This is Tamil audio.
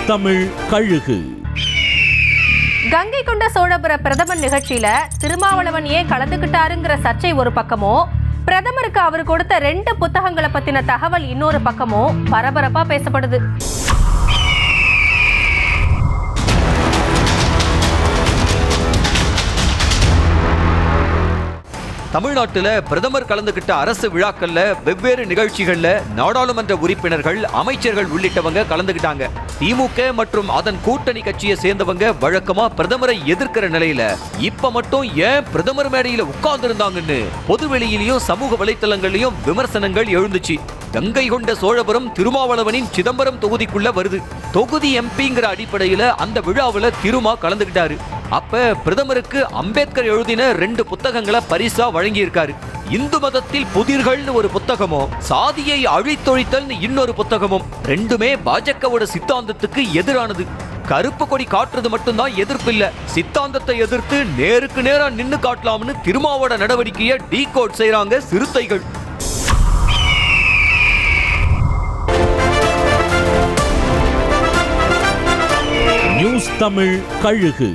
தமிழ் கழுகு. கங்கை கொண்ட சோழபுர பிரதமர் நிகழ்ச்சியில திருமாவளவன் ஏன் கலந்துகிட்டாருங்கிற சர்ச்சை ஒரு பக்கமோ, பிரதமருக்கு அவர் கொடுத்த 2 புத்தகங்களை பத்தின தகவல் இன்னொரு பக்கமோ பரபரப்பா பேசப்படுது. தமிழ்நாட்டுல பிரதமர் கலந்துகிட்ட அரசு விழாக்கள்ல வெவ்வேறு நிகழ்ச்சிகள்ல நாடாளுமன்ற உறுப்பினர்கள், அமைச்சர்கள் உள்ளிட்டவங்க கலந்துகிட்டாங்க. திமுக மற்றும் அதன் கூட்டணி கட்சியை சேர்ந்தவங்க வழக்கமா பிரதமரை எதிர்க்கிற நிலையில இப்ப மட்டும் ஏன் பிரதமர் மேடையில உட்கார்ந்து இருந்தாங்கன்னு பொதுவெளியிலையும் சமூக வலைத்தளங்களையும் விமர்சனங்கள் எழுந்துச்சு. கங்கை கொண்ட சோழபுரம் திருமாவளவனின் சிதம்பரம் தொகுதிக்குள்ள வருது. தொகுதி எம்பிங்கிற அடிப்படையில அந்த விழாவுல திருமா கலந்துகிட்டாரு. அப்ப பிரதமருக்கு அம்பேத்கர் எழுதின 2 புத்தகங்களை பரிசா வழங்கியிருக்காரு. இந்து மதத்தில் புதிர்கள்னு ஒரு புத்தகமும், சாதியை அழித்தொழித்தல் இன்னொரு புத்தகமும், ரெண்டுமே பாஜகவோட சித்தாந்தத்துக்கு எதிரானது. கருப்பு கொடி காட்டுறது மட்டும்தான் எதிர்ப்பு இல்ல, சித்தாந்தத்தை எதிர்த்து நேருக்கு நேரா நின்னு காட்டலாம்னு திருமாவோட நடவடிக்கையை டீகோட் செய்யறாங்க சிறுத்தைகள். நியூஸ் தமிழ் கழுகு.